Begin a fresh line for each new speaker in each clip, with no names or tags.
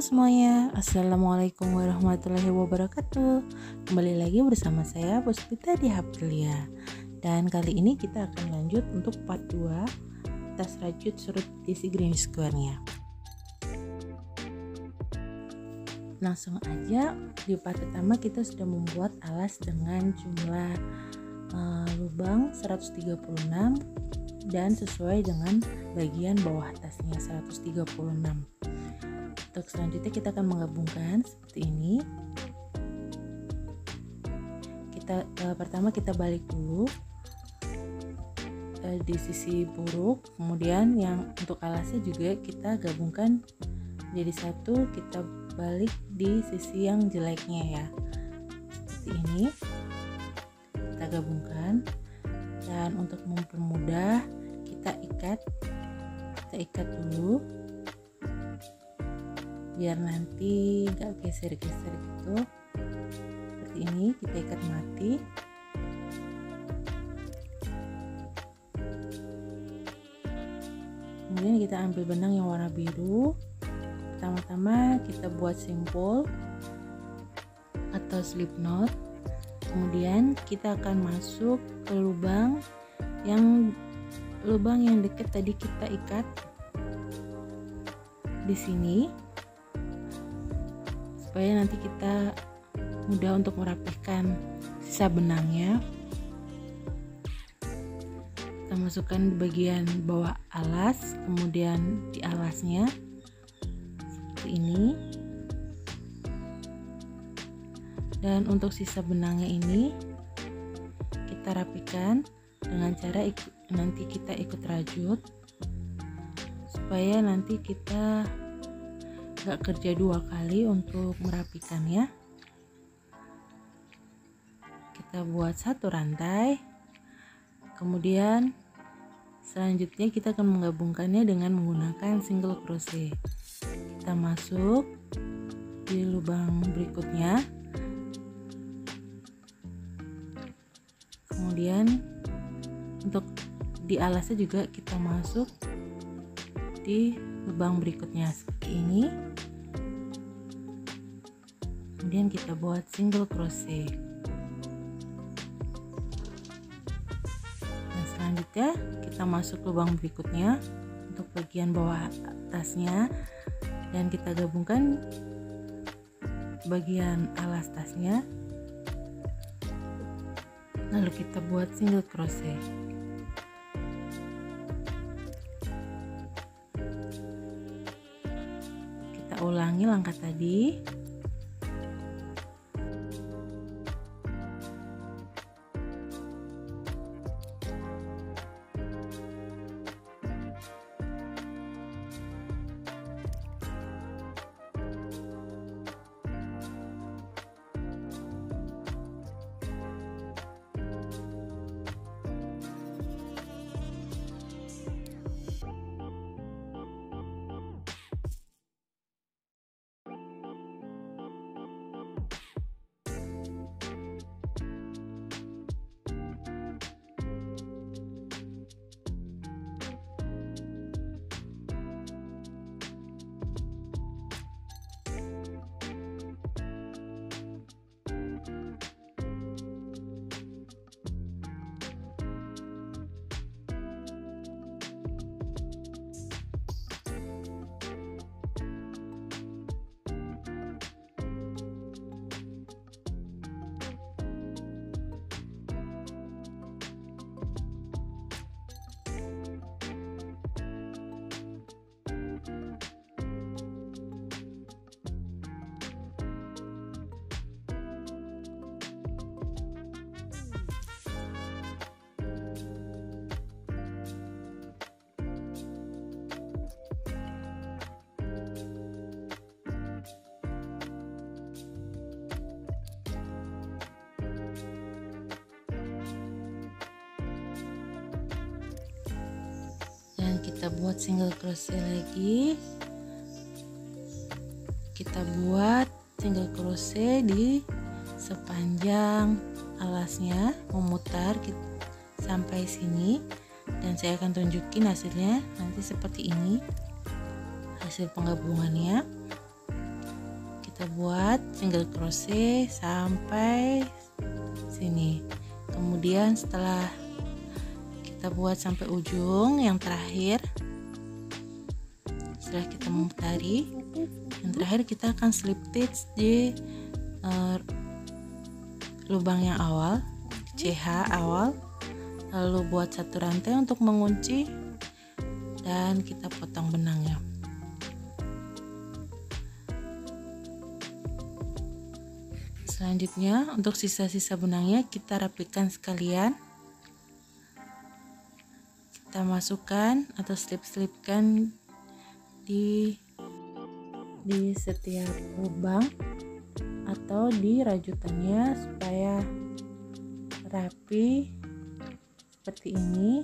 semuanya, Assalamualaikum warahmatullahi wabarakatuh. Kembali lagi bersama saya Puspita di Haptilia. Dan kali ini kita akan lanjut untuk part 2 tas rajut surut isi green square-nya. Langsung aja, di part pertama kita sudah membuat alas dengan jumlah lubang 136 dan sesuai dengan bagian bawah tasnya 136. Untuk selanjutnya kita akan menggabungkan seperti ini. Pertama kita balik dulu di sisi buruk, kemudian yang untuk alasnya juga kita gabungkan jadi satu, kita balik di sisi yang jeleknya ya, seperti ini kita gabungkan. Dan untuk mempermudah kita ikat dulu biar nanti gak geser-geser gitu. Seperti ini kita ikat mati. Kemudian kita ambil benang yang warna biru. Pertama-tama kita buat simpul atau slip knot. Kemudian kita akan masuk ke lubang yang dekat tadi kita ikat di sini, supaya nanti kita mudah untuk merapihkan sisa benangnya. Kita masukkan di bagian bawah alas, kemudian di alasnya seperti ini. Dan untuk sisa benangnya ini kita rapikan dengan cara nanti kita ikut rajut, supaya nanti kita gak kerja dua kali untuk merapikannya. Kita buat satu rantai, kemudian selanjutnya kita akan menggabungkannya dengan menggunakan single crochet. Kita masuk di lubang berikutnya, kemudian untuk di alasnya juga kita masuk di lubang berikutnya seperti ini. Kemudian kita buat single crochet. Dan selanjutnya kita masuk lubang berikutnya untuk bagian bawah tasnya, dan kita gabungkan bagian alas tasnya, lalu kita buat single crochet. Kita ulangi langkah tadi. Dan kita buat single crochet lagi. Kita buat single crochet di sepanjang alasnya, memutar sampai sini, dan saya akan tunjukin hasilnya nanti seperti ini hasil penggabungannya. kita buat single crochet sampai sini. Kemudian setelah kita buat sampai ujung yang terakhir, setelah kita memutari, yang terakhir kita akan slip stitch di lubang yang awal, CH awal, lalu buat satu rantai untuk mengunci dan kita potong benangnya. Selanjutnya untuk sisa-sisa benangnya kita rapikan sekalian, kita masukkan atau slip-slipkan di setiap lubang atau di rajutannya supaya rapi seperti ini.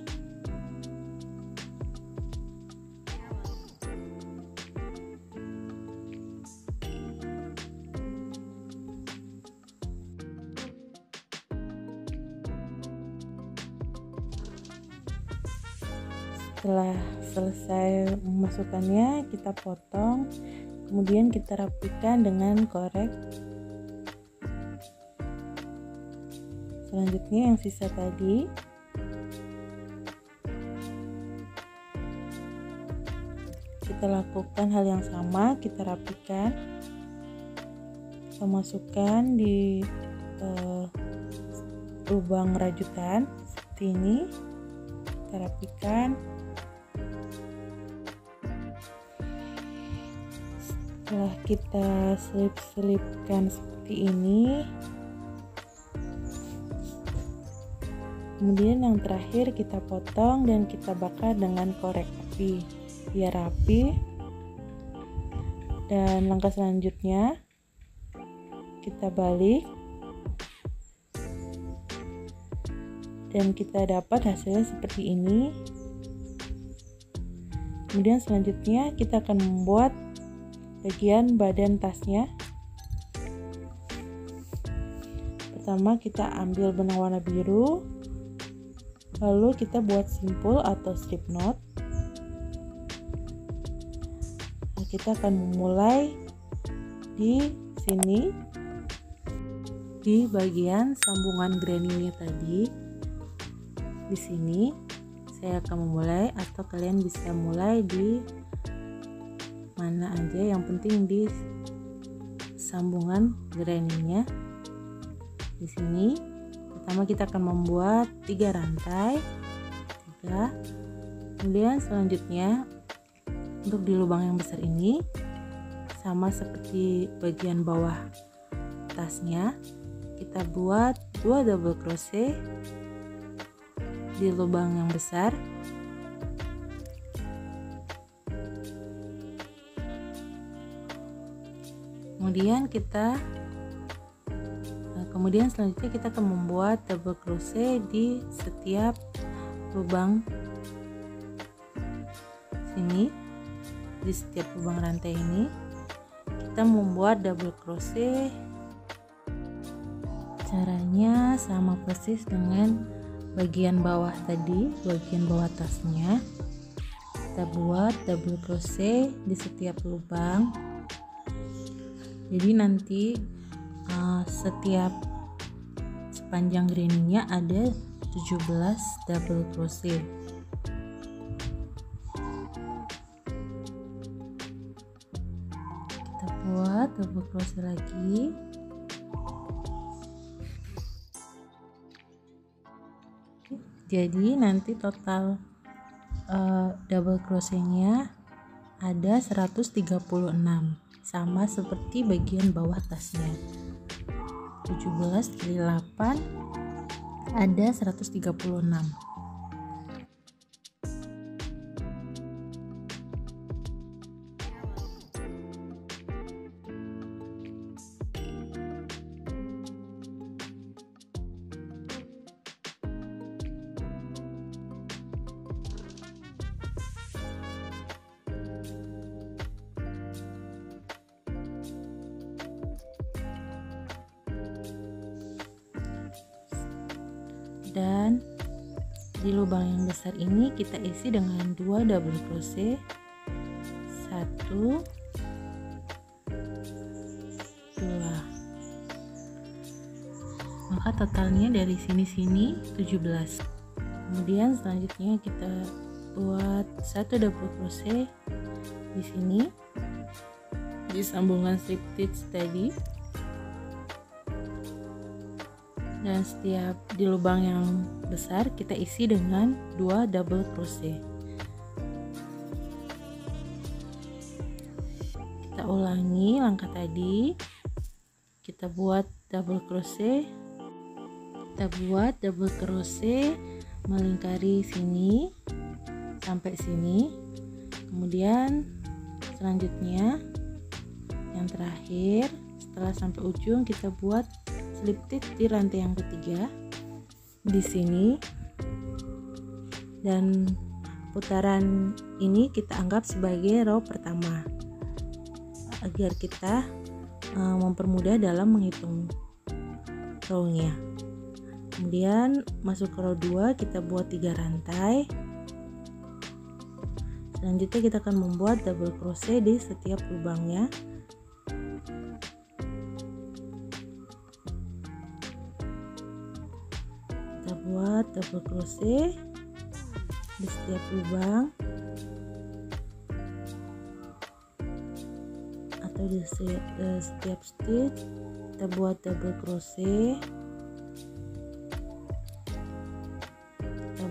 Setelah selesai memasukkannya, kita potong, kemudian kita rapikan dengan korek. Selanjutnya yang sisa tadi kita lakukan hal yang sama, kita rapikan, kita masukkan di lubang rajutan seperti ini, kita rapikan. Setelah kita selip-selipkan seperti ini, kemudian yang terakhir kita potong dan kita bakar dengan korek api biar rapi. Dan langkah selanjutnya kita balik dan kita dapat hasilnya seperti ini. Kemudian selanjutnya kita akan membuat bagian badan tasnya. Pertama kita ambil benang warna biru, lalu kita buat simpul atau strip knot. Nah, kita akan memulai di sini, di bagian sambungan granny-nya tadi. Di sini saya akan memulai, atau kalian bisa mulai di mana aja, yang penting di sambungan granny-nya. Di sini pertama kita akan membuat 3 rantai, 3. Kemudian selanjutnya untuk di lubang yang besar ini sama seperti bagian bawah tasnya, kita buat 2 double crochet di lubang yang besar. Kemudian selanjutnya kita akan membuat double crochet di setiap lubang sini, di setiap lubang rantai ini kita membuat double crochet. Caranya sama persis dengan bagian bawah tadi, bagian bawah tasnya. Kita buat double crochet di setiap lubang. Jadi nanti setiap sepanjang granny-nya ada 17 double crochet. Kita buat double crochet lagi. Jadi nanti total double crochet-nya ada 136, sama seperti bagian bawah tasnya. 17 kali 8 ada 136. Dan di lubang yang besar ini kita isi dengan 2 double crochet, 1 maka totalnya dari sini 17. Kemudian selanjutnya kita buat 1 double crochet di sini di sambungan slip stitch tadi, dan setiap di lubang yang besar kita isi dengan 2 double crochet. Kita ulangi langkah tadi, kita buat double crochet, melingkari sini sampai sini. Kemudian selanjutnya yang terakhir setelah sampai ujung kita buat slip stitch di rantai yang ketiga di sini, dan putaran ini kita anggap sebagai row pertama agar kita mempermudah dalam menghitung rownya. Kemudian masuk ke row 2, kita buat 3 rantai. Selanjutnya kita akan membuat double crochet di setiap lubangnya. Kita buat double crochet di setiap lubang atau di setiap stitch kita buat double crochet.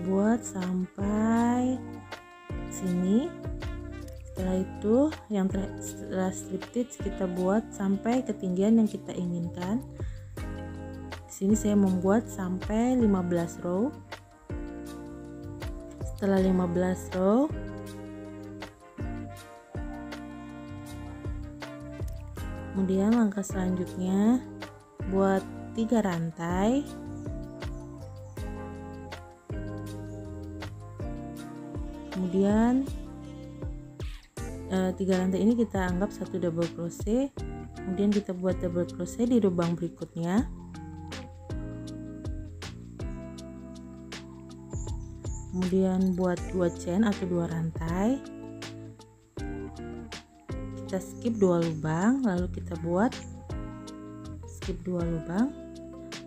Buat sampai sini. Setelah itu setelah slip stitch kita buat sampai ketinggian yang kita inginkan. Di sini saya membuat sampai 15 row. Setelah 15 row kemudian langkah selanjutnya buat 3 rantai. Kemudian 3 rantai ini kita anggap 1 double crochet. Kemudian kita buat double crochet di lubang berikutnya. Kemudian buat 2 chain atau 2 rantai. Kita skip 2 lubang, lalu kita buat skip 2 lubang.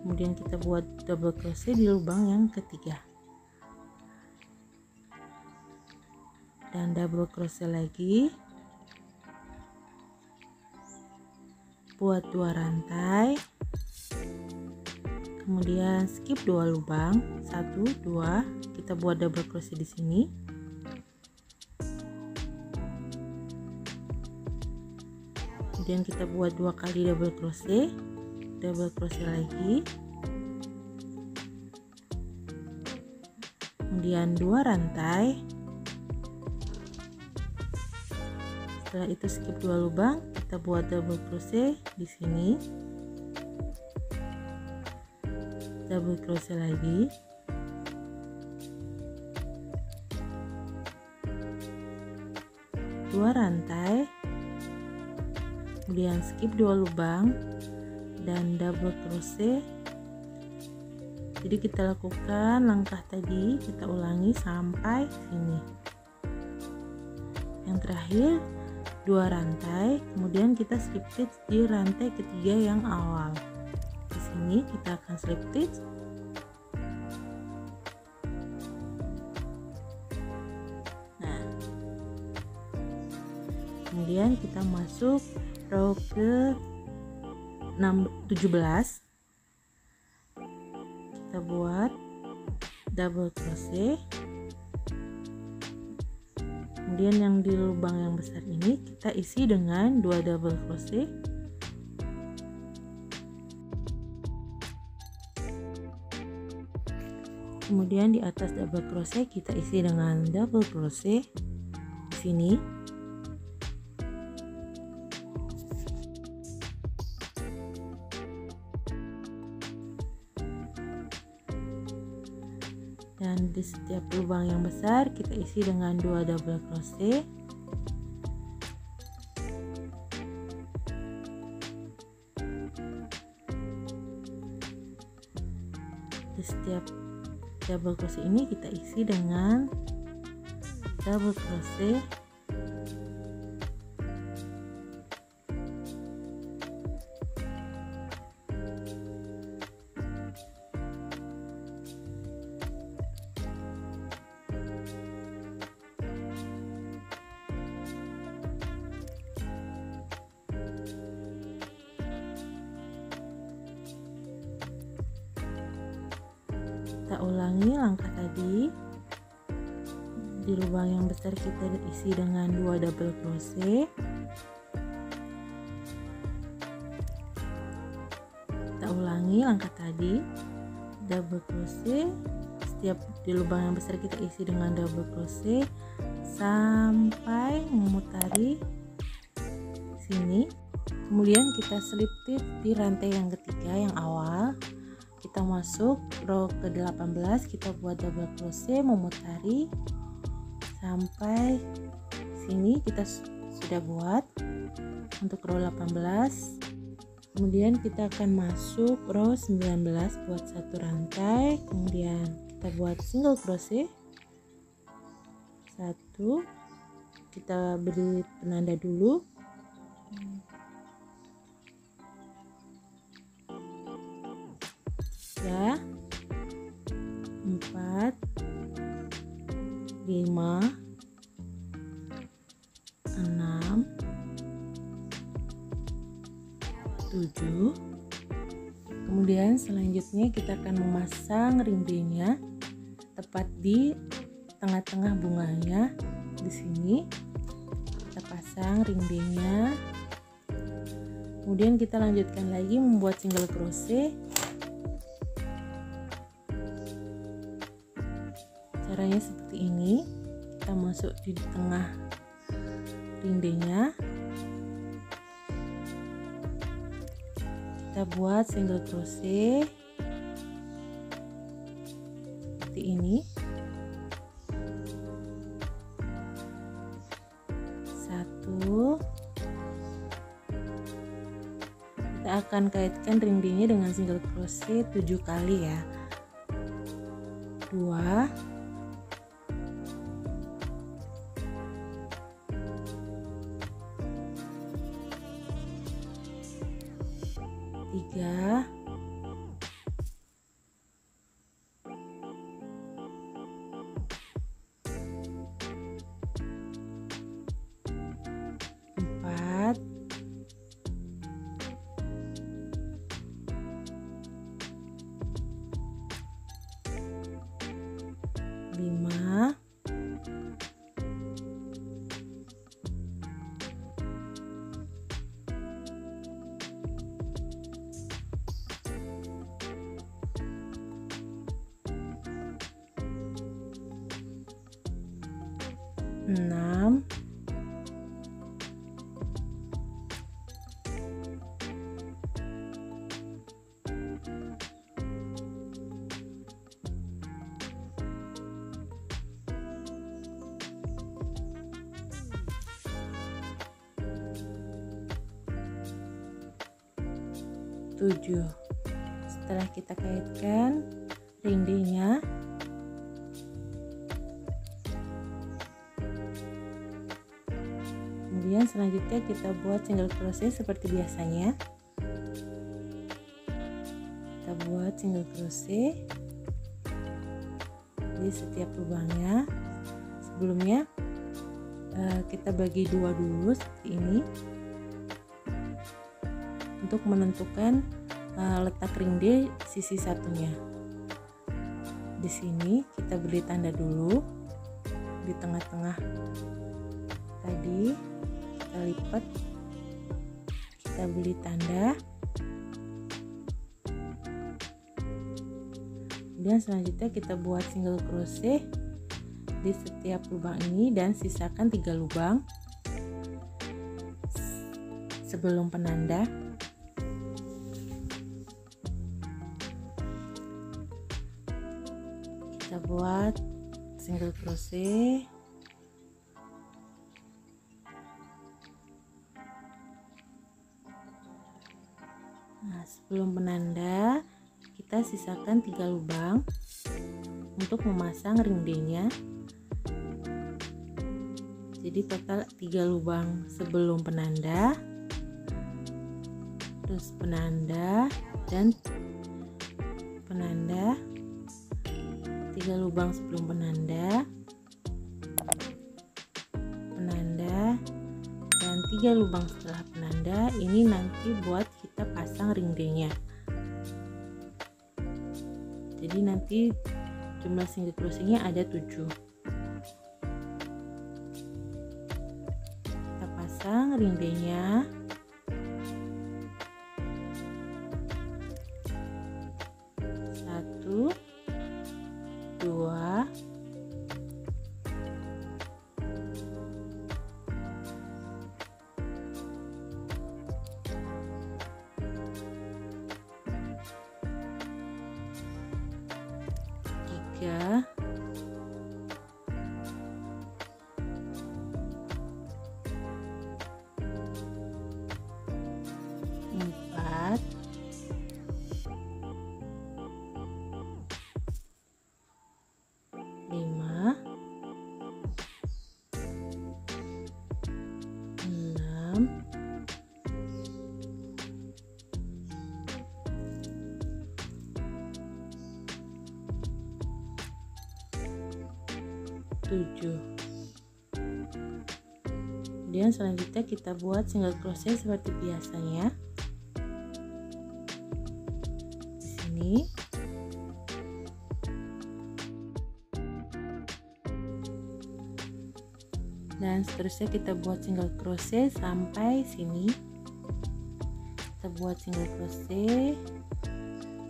Kemudian kita buat double crochet di lubang yang ketiga. Dan double crochet lagi, buat 2 rantai, kemudian skip 2 lubang, 1 2, kita buat double crochet di sini. Kemudian kita buat 2 kali double crochet lagi, kemudian 2 rantai. Setelah itu skip 2 lubang, kita buat double crochet di sini, double crochet lagi, dua rantai, kemudian skip 2 lubang dan double crochet. Jadi kita lakukan langkah tadi, kita ulangi sampai sini. Yang terakhir 2 rantai, kemudian kita slip stitch di rantai ketiga yang awal. Di sini kita akan slip stitch. Nah, kemudian kita masuk row ke 17. Kita buat double crochet. Kemudian yang di lubang yang besar ini kita isi dengan 2 double crochet. Kemudian di atas double crochet kita isi dengan double crochet di sini. Dan di setiap lubang yang besar kita isi dengan 2 double crochet. Di setiap double crochet ini kita isi dengan double crochet. Kita ulangi langkah tadi. Di lubang yang besar kita isi dengan 2 double crochet. Kita ulangi langkah tadi, double crochet. Setiap di lubang yang besar kita isi dengan double crochet sampai memutari sini. Kemudian kita selipit di rantai yang ketiga yang awal. Kita masuk row ke-18, kita buat double crochet memutari sampai sini. Kita sudah buat untuk row 18. Kemudian kita akan masuk row 19, buat satu rantai, kemudian kita buat single crochet 1, kita beri penanda dulu, ya, 4, 5, 6, 7. Kemudian selanjutnya kita akan memasang ring D-nya tepat di tengah-tengah bunganya. Di sini kita pasang ring D-nya. Kemudian kita lanjutkan lagi membuat single crochet. Caranya seperti ini. Kita masuk di tengah ring D-nya. Kita buat single crochet seperti ini. 1. Kita akan kaitkan ring D-nya dengan single crochet 7 kali ya. 2, 3, 4, 5, 6, 7. Setelah kita kaitkan ring D-nya, kemudian selanjutnya kita buat single crochet seperti biasanya. Kita buat single crochet di setiap lubangnya. Sebelumnya kita bagi dua dulu seperti ini untuk menentukan letak ring D sisi satunya. Di sini kita beri tanda dulu di tengah-tengah tadi, kita lipat, kita beri tanda. Kemudian selanjutnya kita buat single crochet di setiap lubang ini dan sisakan 3 lubang sebelum penanda. Kita buat single crochet sebelum penanda. Kita sisakan 3 lubang untuk memasang ring D-nya. Jadi total 3 lubang sebelum penanda, terus penanda dan penanda, 3 lubang sebelum penanda, penanda, dan 3 lubang setelah penanda. Ini nanti buat kita pasang ring D-nya. Jadi nanti jumlah single crochetnya ada 7. Kita pasang ringdenya. Satu, 2, 3, 4, 5, 6, 7. Kemudian selanjutnya kita buat single crochet seperti biasanya. Di sini. Dan seterusnya kita buat single crochet sampai sini. Kita buat single crochet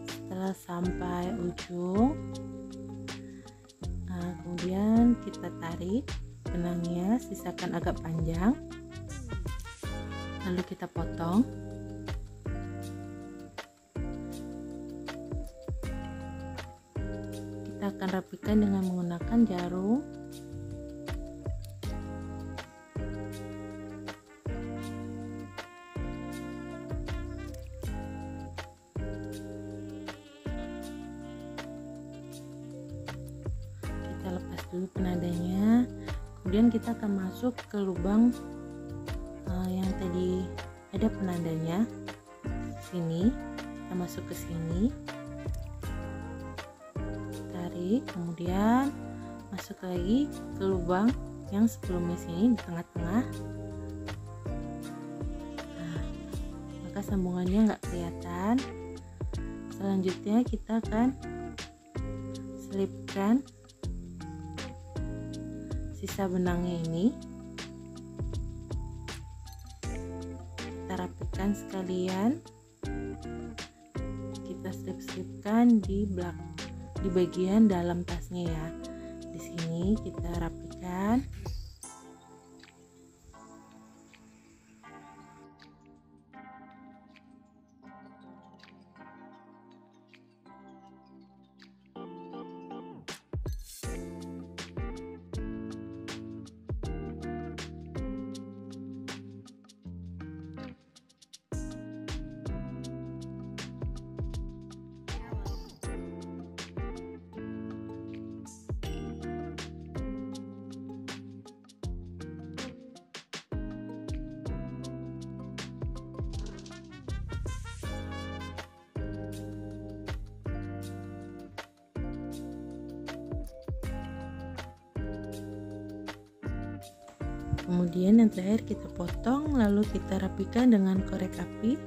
setelah sampai ujung. Nah, kemudian kita tarik benangnya, sisakan agak panjang, lalu kita potong. Kita akan rapikan dengan menggunakan jarum. Kita lepas dulu penadanya. Kemudian kita akan masuk ke lubang yang tadi ada penandanya. Sini, kita masuk ke sini. Tarik, kemudian masuk lagi ke lubang yang sebelumnya sini di tengah-tengah. Nah, maka sambungannya nggak kelihatan. Selanjutnya kita akan selipkan sisa benangnya ini. Kita rapikan sekalian. Kita selip-selipkan di bagian dalam tasnya ya. Di sini kita rapikan. Kemudian yang terakhir kita potong, lalu kita rapikan dengan korek api.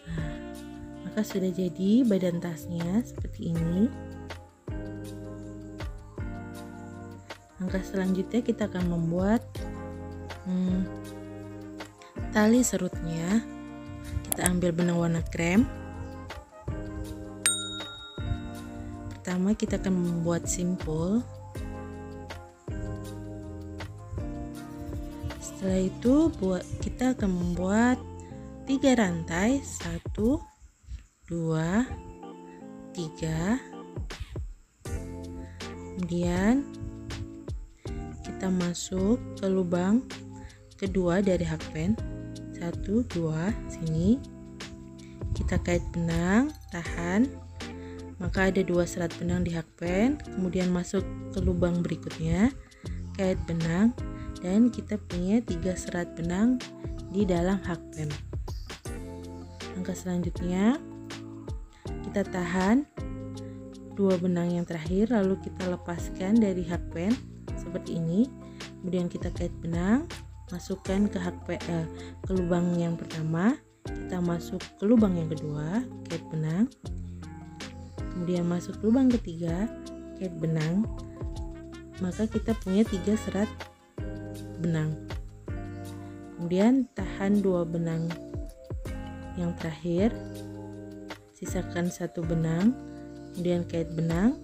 Nah, maka sudah jadi badan tasnya seperti ini. Langkah selanjutnya kita akan membuat tali serutnya. Kita ambil benang warna krem. Pertama kita akan membuat simpul. Setelah itu kita akan membuat 3 rantai, 1, 2, 3. Kemudian kita masuk ke lubang kedua dari hakpen. 1, 2, sini. Kita kait benang, tahan. Maka ada 2 serat benang di hakpen, kemudian masuk ke lubang berikutnya, kait benang, dan kita punya 3 serat benang di dalam hakpen. Langkah selanjutnya kita tahan 2 benang yang terakhir, lalu kita lepaskan dari hakpen seperti ini. Kemudian kita kait benang, masukkan ke lubang yang pertama, kita masuk ke lubang yang kedua, kait benang, kemudian masuk ke lubang ketiga, kait benang, maka kita punya 3 serat benang. Kemudian tahan 2 benang yang terakhir, sisakan 1 benang, kemudian kait benang,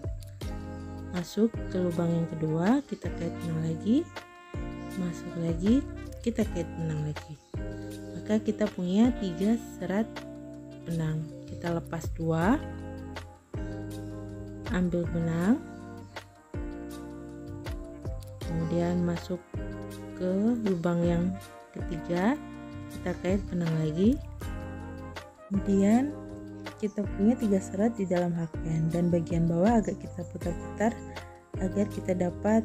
masuk ke lubang yang kedua, kita kait benang lagi, masuk lagi, kita kait benang lagi. Maka kita punya 3 serat benang. Kita lepas 2, ambil benang, kemudian masuk ke lubang yang ketiga, kita kait benang lagi, kemudian kita punya 3 serat di dalam hakband, dan bagian bawah agak kita putar-putar agar kita dapat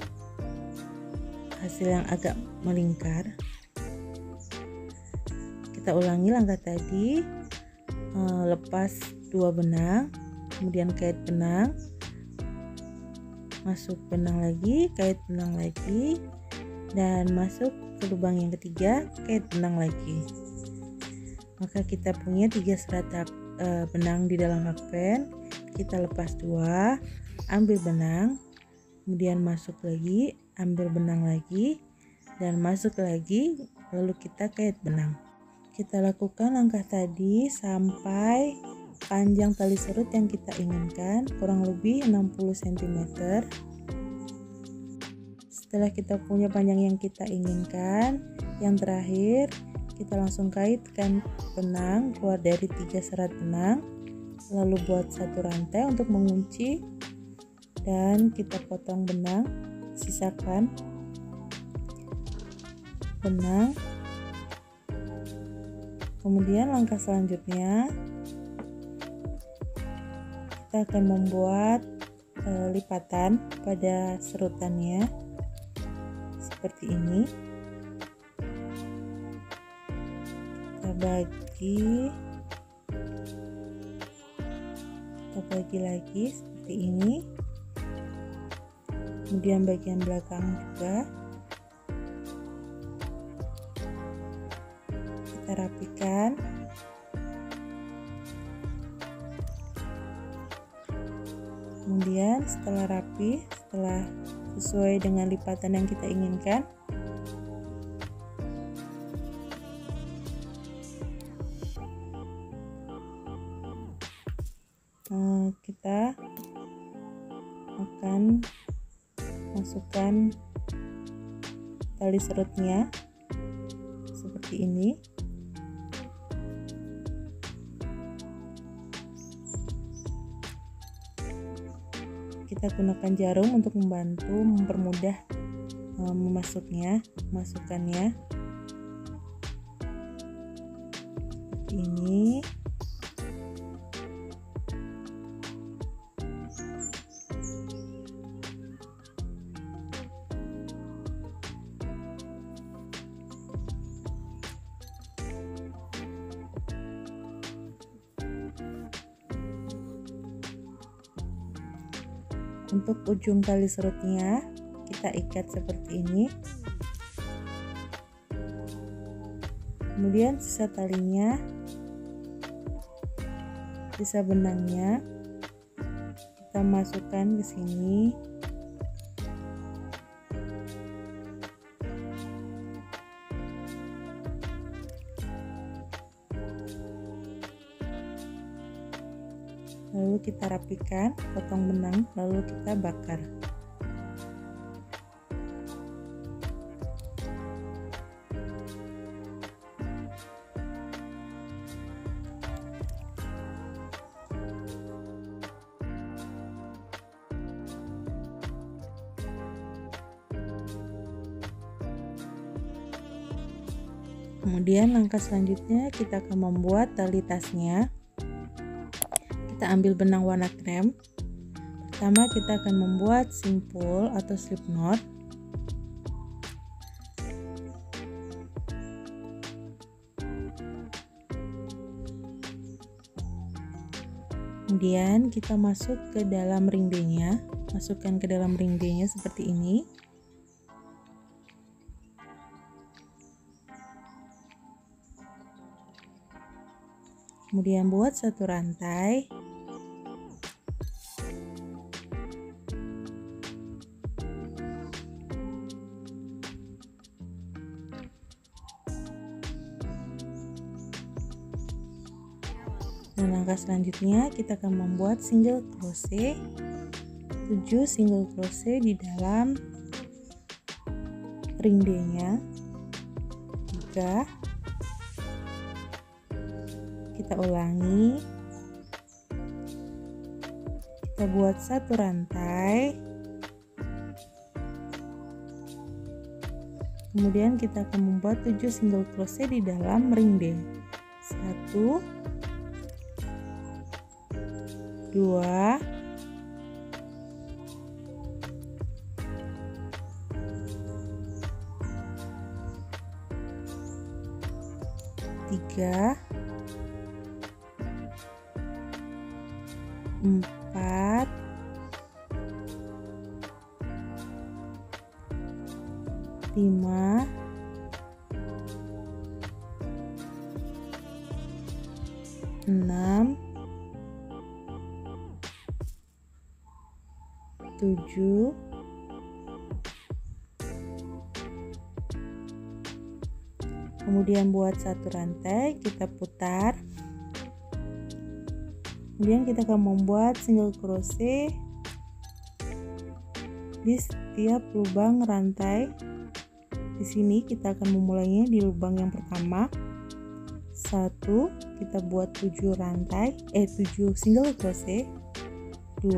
hasil yang agak melingkar. Kita ulangi langkah tadi, lepas 2 benang, kemudian kait benang, masuk benang lagi, kait benang lagi, dan masuk ke lubang yang ketiga, kait benang lagi. Maka kita punya 3 serat benang di dalam hakband. Kita lepas 2, ambil benang, kemudian masuk lagi, ambil benang lagi, dan masuk lagi, lalu kita kait benang. Kita lakukan langkah tadi sampai panjang tali serut yang kita inginkan, kurang lebih 60 cm. Setelah kita punya panjang yang kita inginkan, yang terakhir kita langsung kaitkan benang keluar dari 3 serat benang, lalu buat 1 rantai untuk mengunci, dan kita potong benang, sisakan benang. Kemudian langkah selanjutnya kita akan membuat lipatan pada serutannya seperti ini. Kita bagi lagi seperti ini, kemudian bagian belakang juga kita rapikan. Kemudian setelah rapi, setelah sesuai dengan lipatan yang kita inginkan, kita akan masukkan tali serutnya seperti ini. Kita gunakan jarum untuk membantu mempermudah memasukkannya seperti ini. Untuk ujung tali serutnya kita ikat seperti ini. Kemudian sisa talinya, sisa benangnya kita masukkan ke sini. Lalu kita rapikan, potong benang, lalu kita bakar. Kemudian langkah selanjutnya kita akan membuat tali tasnya. Kita ambil benang warna krem. Pertama kita akan membuat simpul atau slip knot. Kemudian kita masuk ke dalam ring D-nya, masukkan ke dalam ring D-nya seperti ini. Kemudian buat satu rantai. Dan langkah selanjutnya kita akan membuat single crochet 7 single crochet di dalam ring D nya 3. Kita ulangi, kita buat satu rantai, kemudian kita akan membuat 7 single crochet di dalam ring D 1 2 3 4 5 6 7 kemudian buat satu rantai, kita putar, kemudian kita akan membuat single crochet di setiap lubang rantai. Di sini kita akan memulainya di lubang yang pertama 1, kita buat 7 rantai 7 single crochet 2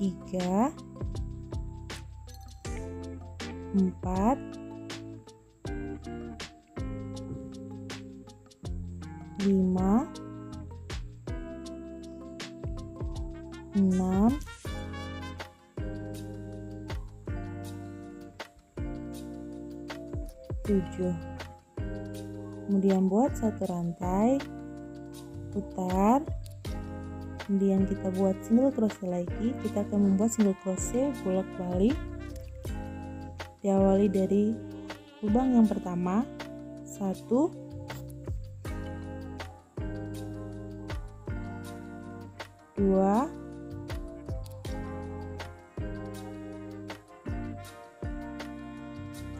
3 4 5 6 7. Kemudian buat satu rantai, putar, kemudian kita buat single crochet lagi. Kita akan membuat single crochet bolak-balik, diawali dari lubang yang pertama 1 2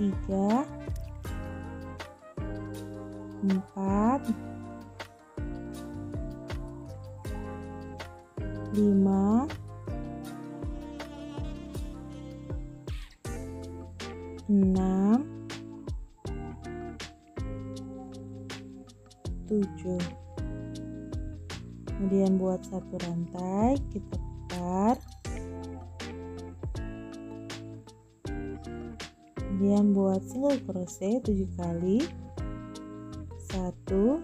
3 4 5 6 7. Kemudian buat satu rantai, kita putar, kemudian buat single crochet 7 kali 1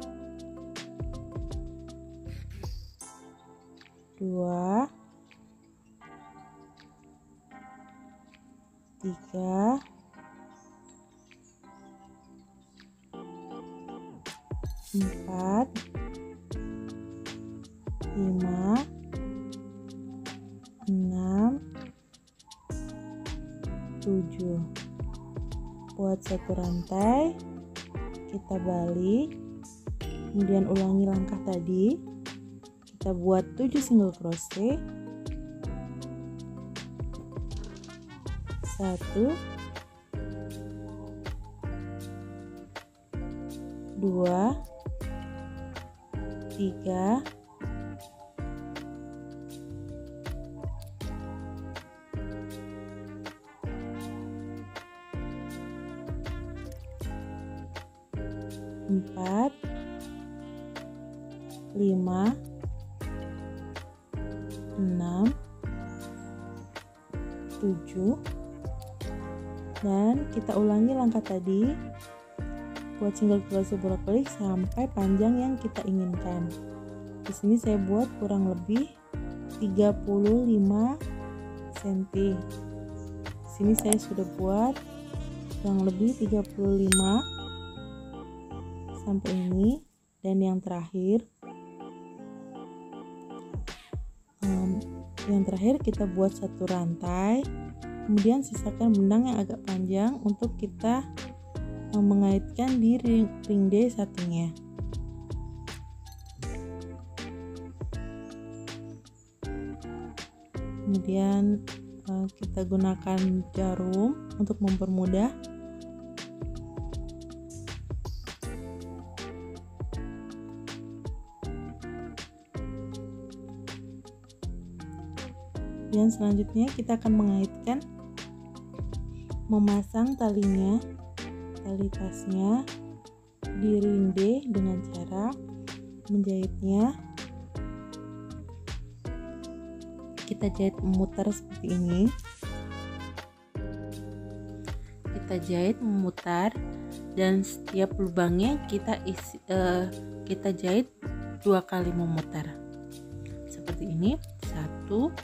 2 3 4 5 6 7. Buat satu rantai, kita balik, kemudian ulangi langkah tadi, kita buat 7 single crochet 1 2 3 4 5 6 7. Dan kita ulangi langkah tadi, buat single crochet bolak-balik sampai panjang yang kita inginkan. Di sini saya buat kurang lebih 35 cm. Di sini saya sudah buat kurang lebih 35 sampai ini. Dan yang terakhir kita buat satu rantai, Kemudian sisakan benang yang agak panjang untuk kita mengaitkan di ring D satunya. Kemudian kita gunakan jarum untuk mempermudah. Dan selanjutnya kita akan mengaitkan, memasang tali tasnya di ring D dengan cara menjahitnya. Kita jahit memutar seperti ini. Kita jahit memutar dan setiap lubangnya kita jahit 2 kali memutar. Seperti ini. 1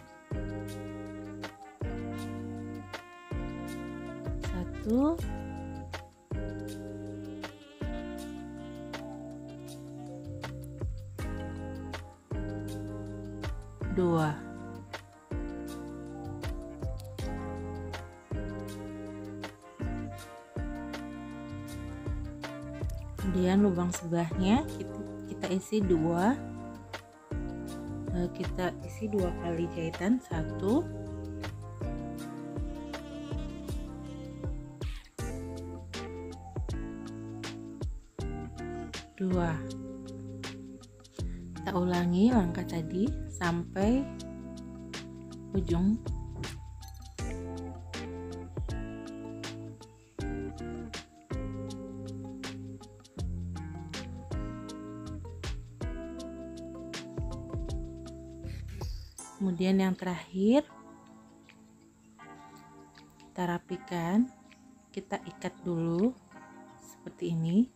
2. Kemudian lubang sebelahnya kita isi 2, kita isi 2 kali jahitan. 1 2. Kita ulangi langkah tadi sampai ujung. Kemudian yang terakhir kita rapikan, kita ikat dulu seperti ini.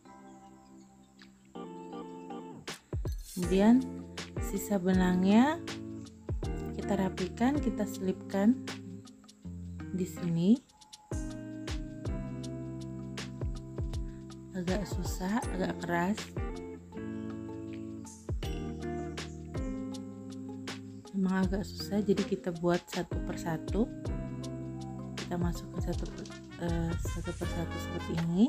Kemudian sisa benangnya kita rapikan, kita selipkan di sini. Agak susah, agak keras. Memang agak susah, jadi kita buat satu persatu. Kita masukkan satu persatu seperti ini.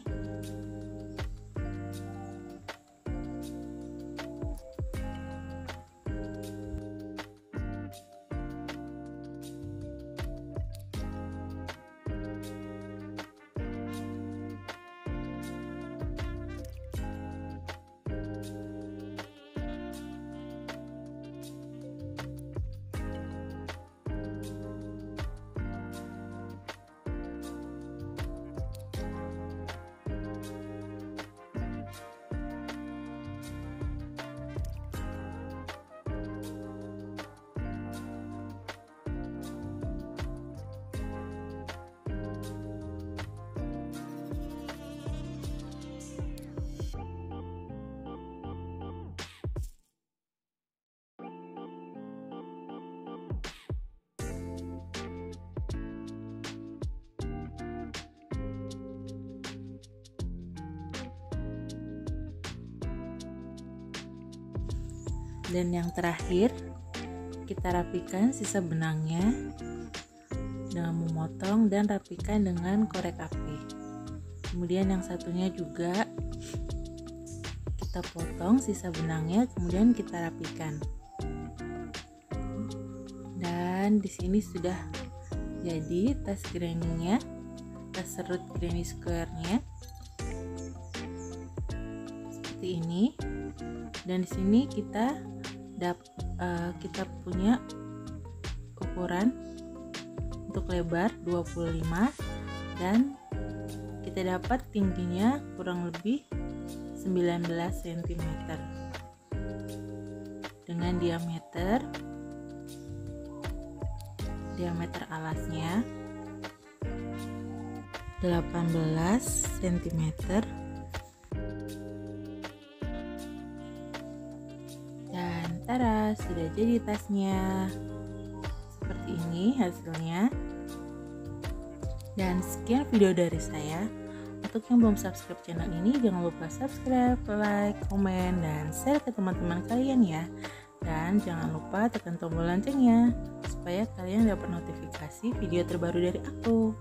Dan yang terakhir kita rapikan sisa benangnya dengan memotong dan rapikan dengan korek api. Kemudian yang satunya juga kita potong sisa benangnya, kemudian kita rapikan. Dan di sini sudah jadi tas granny-nya, tas serut granny square-nya seperti ini. Dan di sini kita punya ukuran untuk lebar 25 dan kita dapat tingginya kurang lebih 19 cm dengan diameter alasnya 18 cm. Tara, sudah jadi tasnya. Seperti ini hasilnya. Dan sekian video dari saya. Untuk yang belum subscribe channel ini, jangan lupa subscribe, like, komen, dan share ke teman-teman kalian ya. Dan jangan lupa tekan tombol loncengnya supaya kalian dapat notifikasi video terbaru dari aku.